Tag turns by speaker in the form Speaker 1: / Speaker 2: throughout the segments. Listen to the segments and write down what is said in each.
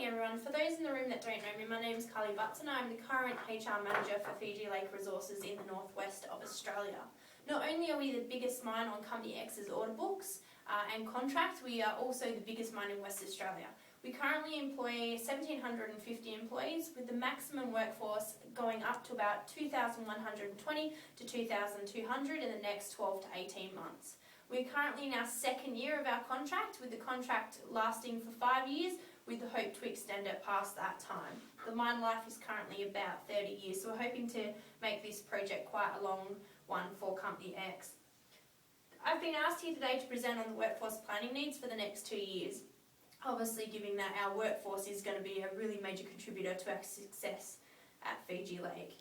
Speaker 1: everyone. For those in the room that don't know me, my name is Carly Butts and I'm the current HR Manager for Fiji Lake Resources in the northwest of Australia. Not only are we the biggest mine on Company X's order books and contracts, we are also the biggest mine in West Australia. We currently employ 1,750 employees with the maximum workforce going up to about 2,120 to 2,200 in the next 12 to 18 months. We're currently in our second year of our contract, with the contract lasting for 5 years, with the hope to extend it past that time. The mine life is currently about 30 years, so we're hoping to make this project quite a long one for Company X. I've been asked here today to present on the workforce planning needs for the next 2 years, obviously given that our workforce is going to be a really major contributor to our success at Fiji Lake.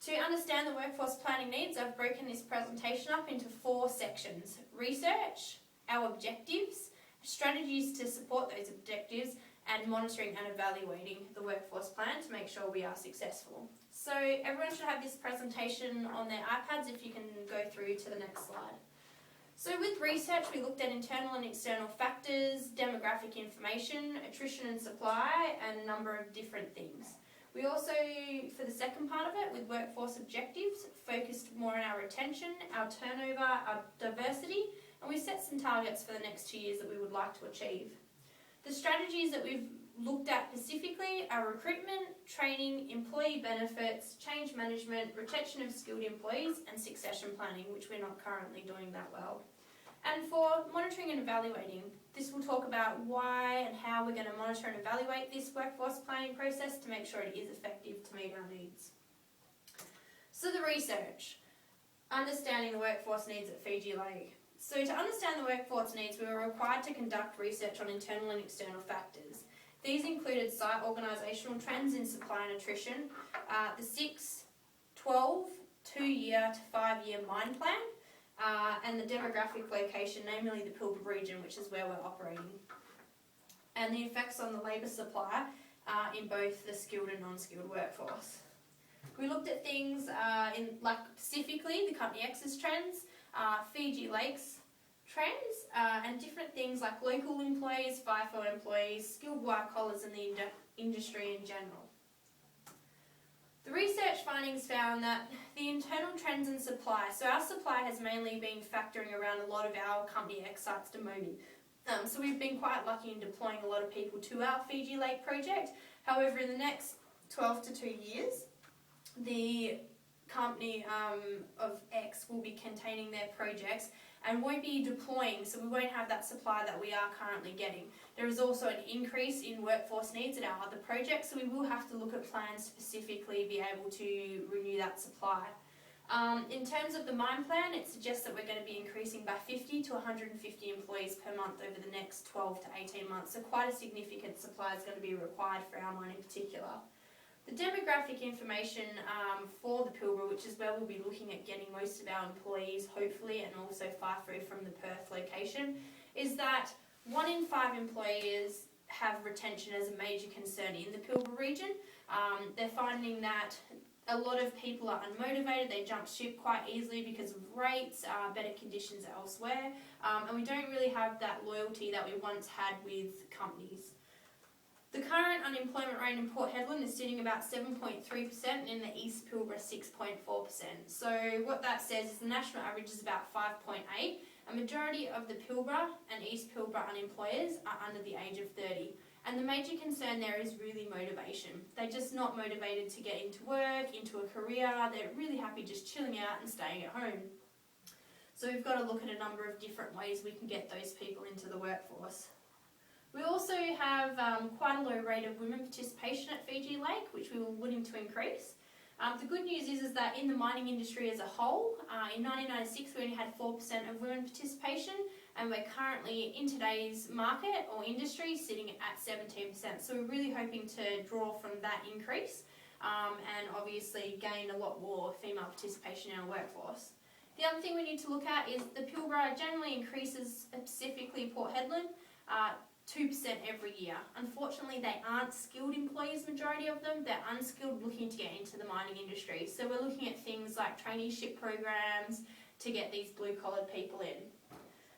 Speaker 1: To understand the workforce planning needs, I've broken this presentation up into 4 sections: research, our objectives, strategies to support those objectives, and monitoring and evaluating the workforce plan to make sure we are successful. So everyone should have this presentation on their iPads if you can go through to the next slide. So with research, we looked at internal and external factors, demographic information, attrition and supply, and a number of different things. We also, for the second part of it, with workforce objectives, focused more on our retention, our turnover, our diversity, and we set some targets for the next 2 years that we would like to achieve. The strategies that we've looked at specifically are recruitment, training, employee benefits, change management, retention of skilled employees, and succession planning, which we're not currently doing that well. And for monitoring and evaluating, this will talk about why and how we're going to monitor and evaluate this workforce planning process to make sure it is effective to meet our needs. So the research, understanding the workforce needs at Fiji Lake. So to understand the workforce needs, we were required to conduct research on internal and external factors. These included site organisational trends in supply and attrition, the 6, 12, 2-year to 5-year mine plan, and the demographic location, namely the Pilbara region, which is where we're operating, and the effects on the labour supply in both the skilled and non-skilled workforce. We looked at things specifically the Company X's trends, Fiji Lake's trends, and different things like local employees, FIFO employees, skilled white collars, and the industry in general. The research findings found that the internal trends in supply, so our supply has mainly been factoring around a lot of our Company X sites to Momi. So we've been quite lucky in deploying a lot of people to our Fiji Lake project. However, in the next 12 to 2 years, the company of X will be containing their projects and won't be deploying, so we won't have that supply that we are currently getting. There is also an increase in workforce needs at our other projects, so we will have to look at plans specifically be able to renew that supply. In terms of the mine plan, it suggests that we're going to be increasing by 50 to 150 employees per month over the next 12 to 18 months, so quite a significant supply is going to be required for our mine in particular. The demographic information for the Pilbara, which is where we'll be looking at getting most of our employees, hopefully, and also FIFO from the Perth location, is that 1 in 5 employers have retention as a major concern in the Pilbara region. They're finding that a lot of people are unmotivated, they jump ship quite easily because of rates, better conditions elsewhere, and we don't really have that loyalty that we once had with companies. The current unemployment rate in Port Hedland is sitting about 7.3%, and in the East Pilbara 6.4%. So what that says is the national average is about 5.8. A majority of the Pilbara and East Pilbara unemployers are under the age of 30. And the major concern there is really motivation. They're just not motivated to get into work, into a career. They're really happy just chilling out and staying at home. So we've got to look at a number of different ways we can get those people into the workforce. We also have quite a low rate of women participation at Fiji Lake, which we were willing to increase. The good news is that in the mining industry as a whole, in 1996 we only had 4% of women participation, and we're currently in today's market or industry sitting at 17%. So we're really hoping to draw from that increase and obviously gain a lot more female participation in our workforce. The other thing we need to look at is the Pilbara generally increases, specifically Port Hedland, 2% every year. Unfortunately, they aren't skilled employees, majority of them. They're unskilled looking to get into the mining industry. So we're looking at things like traineeship programs to get these blue-collared people in.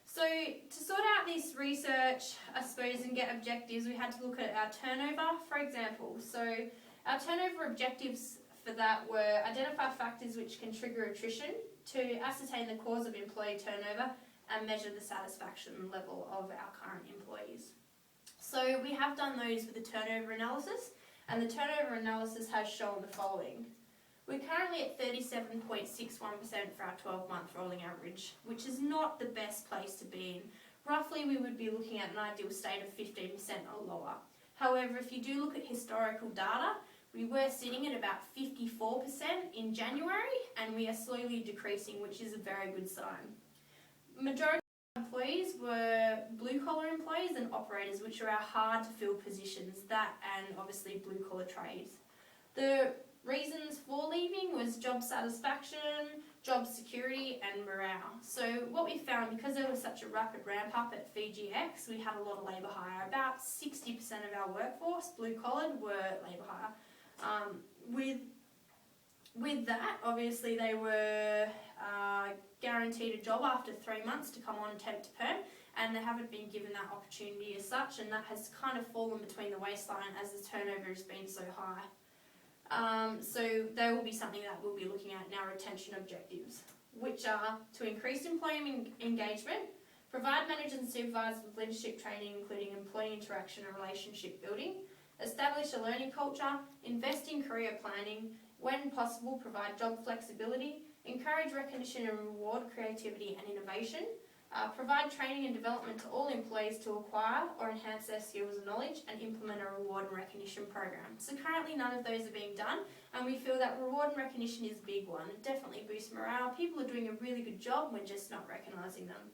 Speaker 1: So So to sort out this research, I suppose, and get objectives, we had to look at our turnover, for example. So our turnover objectives for that were identify factors which can trigger attrition, to ascertain the cause of employee turnover, and measure the satisfaction level of our current employees. So we have done those with the turnover analysis, and the turnover analysis has shown the following. We're currently at 37.61% for our 12-month rolling average, which is not the best place to be in. Roughly, we would be looking at an ideal state of 15% or lower. However, if you do look at historical data, we were sitting at about 54% in January, and we are slowly decreasing, which is a very good sign. Majority of employees were blue-collar employees and operators, which are our hard-to-fill positions, that and obviously blue-collar trades. The reasons for leaving was job satisfaction, job security, and morale. So what we found, because there was such a rapid ramp up at Fiji X, we had a lot of labour hire. About 60% of our workforce, blue-collared, were labour hire. With that, obviously they were guaranteed a job after 3 months to come on temp to perm, and they haven't been given that opportunity as such, and that has kind of fallen between the waistline as the turnover has been so high. So they will be something that we'll be looking at in our retention objectives, which are to increase employee engagement, provide managers and supervisors with leadership training including employee interaction and relationship building, establish a learning culture, invest in career planning, when possible provide job flexibility, encourage recognition and reward creativity and innovation, provide training and development to all employees to acquire or enhance their skills and knowledge, and implement a reward and recognition program. So currently none of those are being done, and we feel that reward and recognition is a big one. It definitely boosts morale. People are doing a really good job, we're just not recognising them.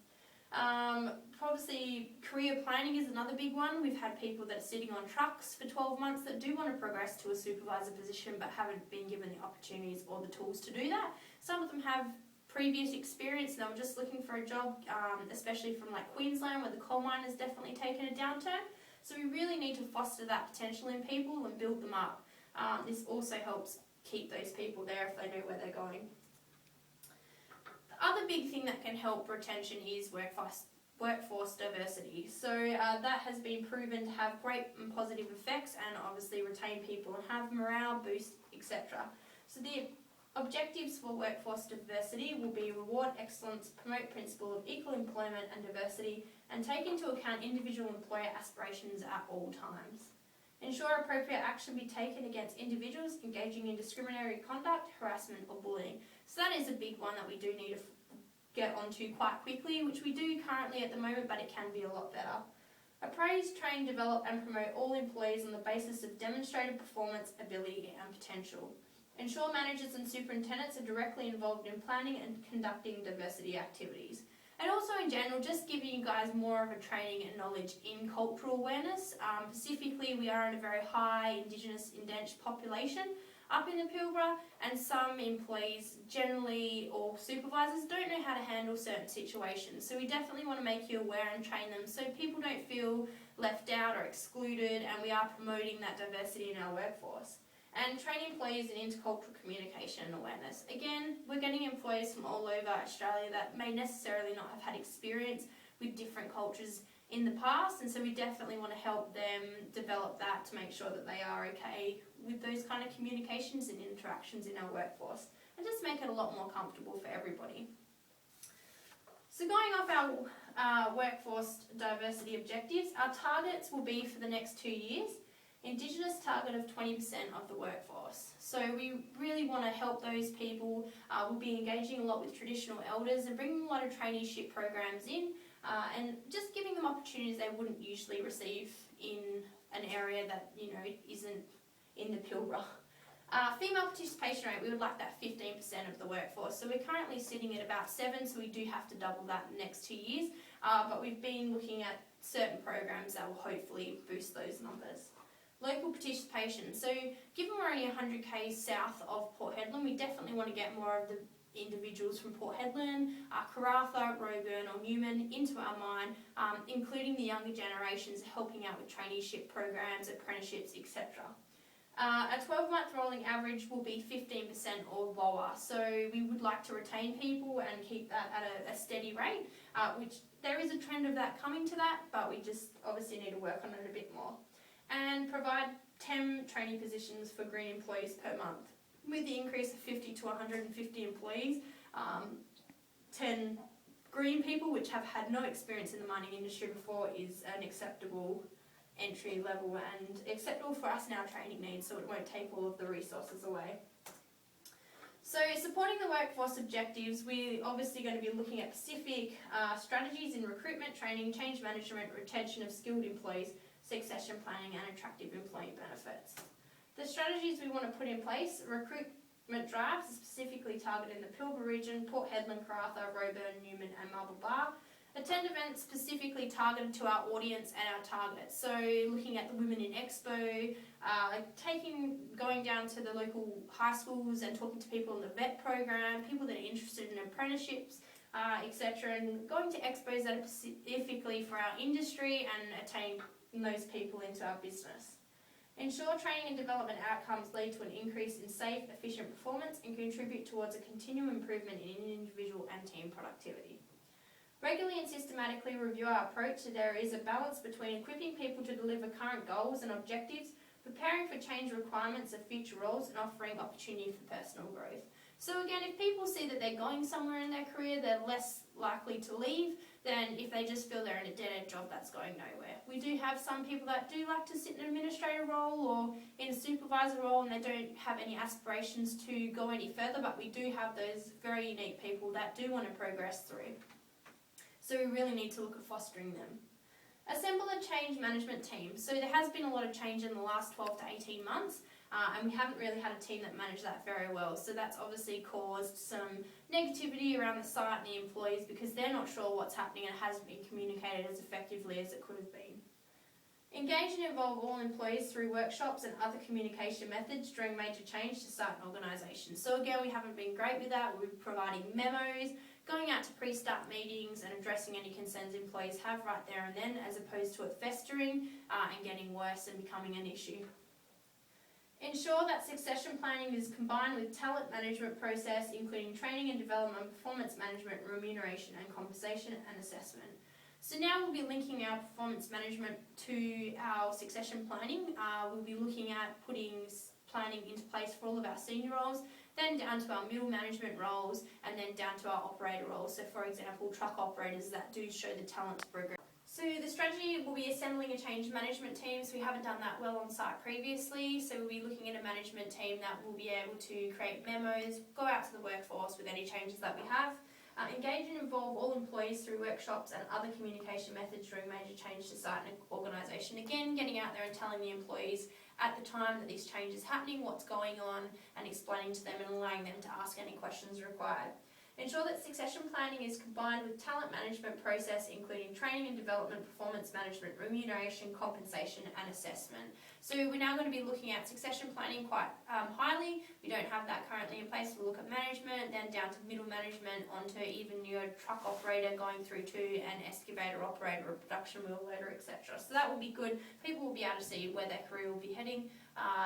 Speaker 1: Obviously, career planning is another big one. We've had people that are sitting on trucks for 12 months that do want to progress to a supervisor position but haven't been given the opportunities or the tools to do that. Some of them have previous experience and they were just looking for a job, especially from like Queensland where the coal mine has definitely taken a downturn. So we really need to foster that potential in people and build them up. This also helps keep those people there if they know where they're going. The other big thing that can help retention is workforce diversity. So that has been proven to have great and positive effects and obviously retain people and have morale boost, etc. So the objectives for workforce diversity will be reward excellence, promote principle of equal employment and diversity, and take into account individual employer aspirations at all times. Ensure appropriate action be taken against individuals engaging in discriminatory conduct, harassment or bullying. So that is a big one that we do need to get onto quite quickly, which we do currently at the moment, but it can be a lot better. Appraise, train, develop and promote all employees on the basis of demonstrated performance, ability and potential. Ensure managers and superintendents are directly involved in planning and conducting diversity activities. And also in general, just giving you guys more of a training and knowledge in cultural awareness. Specifically, we are in a very high Indigenous indentured population up in the Pilbara, and some employees generally or supervisors don't know how to handle certain situations. So we definitely want to make you aware and train them so people don't feel left out or excluded, and we are promoting that diversity in our workforce. And train employees in intercultural communication and awareness. Again, we're getting employees from all over Australia that may necessarily not have had experience with different cultures in the past, and so we definitely want to help them develop that to make sure that they are okay with those kind of communications and interactions in our workforce, and just make it a lot more comfortable for everybody. So going off our workforce diversity objectives, our targets will be for the next 2 years. Indigenous target of 20% of the workforce. So we really want to help those people. We'll be engaging a lot with traditional elders and bringing a lot of traineeship programs in and just giving them opportunities they wouldn't usually receive in an area that, you know, isn't in the Pilbara. Female participation rate, we would like that 15% of the workforce. So we're currently sitting at about 7, so we do have to double that in the next 2 years. But we've been looking at certain programs that will hopefully boost those numbers. Local participation. So given we're only 100 k's south of Port Hedland, we definitely want to get more of the individuals from Port Hedland, Karratha, Rogan or Newman into our mine, including the younger generations, helping out with traineeship programs, apprenticeships, etc. A 12-month rolling average will be 15% or lower, so we would like to retain people and keep that at a steady rate, which there is a trend of that coming to that, but we just obviously need to work on it a bit more. And provide 10 training positions for green employees per month. With the increase of 50 to 150 employees, 10 green people which have had no experience in the mining industry before is an acceptable entry level and acceptable for us in our training needs, so it won't take all of the resources away. So supporting the workforce objectives, we're obviously going to be looking at specific strategies in recruitment, training, change management, retention of skilled employees, succession planning and attractive employee benefits. The strategies we want to put in place: recruitment drives specifically targeting the Pilbara region, Port Hedland, Karratha, Roebourne, Newman and Marble Bar. Attend events specifically targeted to our audience and our targets. So looking at the Women in Expo, going down to the local high schools and talking to people in the VET program, people that are interested in apprenticeships, etc. And going to expos that are specifically for our industry and attaining those people into our business. Ensure training and development outcomes lead to an increase in safe, efficient performance and contribute towards a continual improvement in individual and team productivity. Regularly and systematically review our approach so there is a balance between equipping people to deliver current goals and objectives, preparing for change requirements of future roles and offering opportunity for personal growth. So again, if people see that they're going somewhere in their career, they're less likely to leave than if they just feel they're in a dead-end job that's going nowhere. We do have some people that do like to sit in an administrator role or in a supervisor role and they don't have any aspirations to go any further, but we do have those very unique people that do want to progress through. So we really need to look at fostering them. Assemble a change management team. So there has been a lot of change in the last 12 to 18 months and we haven't really had a team that managed that very well. So that's obviously caused some negativity around the site and the employees because they're not sure what's happening and it hasn't been communicated as effectively as it could have been. Engage and involve all employees through workshops and other communication methods during major change to site and organisation. So again, we haven't been great with that. We're providing memos, going out to pre-start meetings and addressing any concerns employees have right there and then, as opposed to it festering and getting worse and becoming an issue. Ensure that succession planning is combined with talent management process, including training and development, performance management, remuneration and compensation and assessment. So now we'll be linking our performance management to our succession planning. We'll be looking at putting planning into place for all of our senior roles, then down to our middle management roles, and then down to our operator roles. So for example, truck operators that do show the talent to progress. So the strategy will be assembling a change management team. So we haven't done that well on site previously. So we'll be looking at a management team that will be able to create memos, go out to the workforce with any changes that we have, engage and involve all employees through workshops and other communication methods during major change to site and organisation. Again, getting out there and telling the employees at the time that this change is happening, what's going on, and explaining to them and allowing them to ask any questions required. Ensure that succession planning is combined with talent management process, including training and development, performance management, remuneration, compensation and assessment. So we're now going to be looking at succession planning quite highly. We don't have that currently in place. We'll look at management, then down to middle management, onto even your truck operator, going through to an excavator operator, a production wheel loader, etc. So that will be good. People will be able to see where their career will be heading.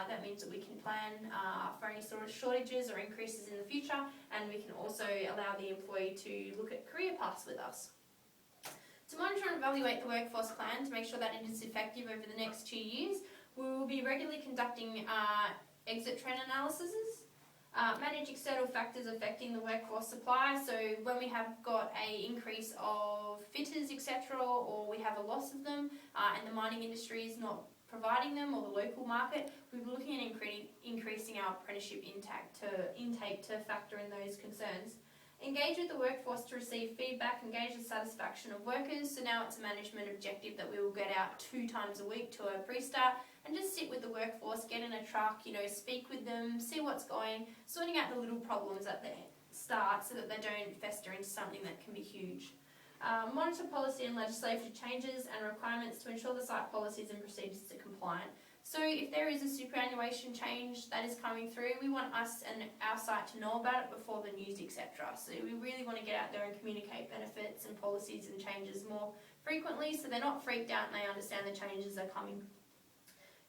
Speaker 1: That means that we can plan for any sort of shortages or increases in the future, and we can also allow the employee to look at career paths with us. To monitor and evaluate the workforce plan to make sure that it is effective over the next 2 years, we will be regularly conducting exit trend analyses, manage external factors affecting the workforce supply. So when we have got an increase of fitters, etc., or we have a loss of them, and the mining industry is not providing them, or the local market, we'll be looking at increasing our apprenticeship intake to factor in those concerns. Engage with the workforce to receive feedback, engage the satisfaction of workers. So now it's a management objective that we will get out 2 times a week to a pre-start and just sit with the workforce, get in a truck, speak with them, see what's going, sorting out the little problems at the start so that they don't fester into something that can be huge. Monitor policy and legislative changes and requirements to ensure the site policies and procedures are compliant. So if there is a superannuation change that is coming through, we want us and our site to know about it before the news, etc. So we really want to get out there and communicate benefits and policies and changes more frequently so they're not freaked out and they understand the changes are coming.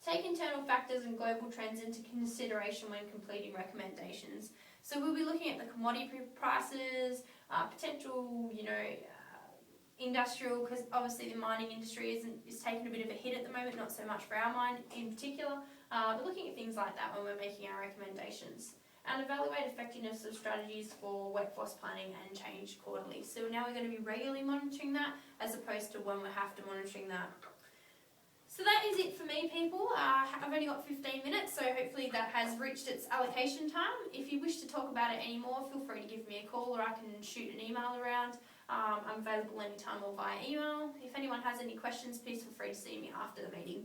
Speaker 1: Take internal factors and global trends into consideration when completing recommendations. So we'll be looking at the commodity prices, potential, industrial, because obviously the mining industry is taking a bit of a hit at the moment, not so much for our mine in particular, but looking at things like that when we're making our recommendations. And evaluate effectiveness of strategies for workforce planning and change quarterly. So now we're going to be regularly monitoring that as opposed to when we have to monitoring that. So that is it for me, people. I've only got 15 minutes, so hopefully that has reached its allocation time. If you wish to talk about it anymore, feel free to give me a call or I can shoot an email around. I'm available anytime or via email. If anyone has any questions, please feel free to see me after the meeting.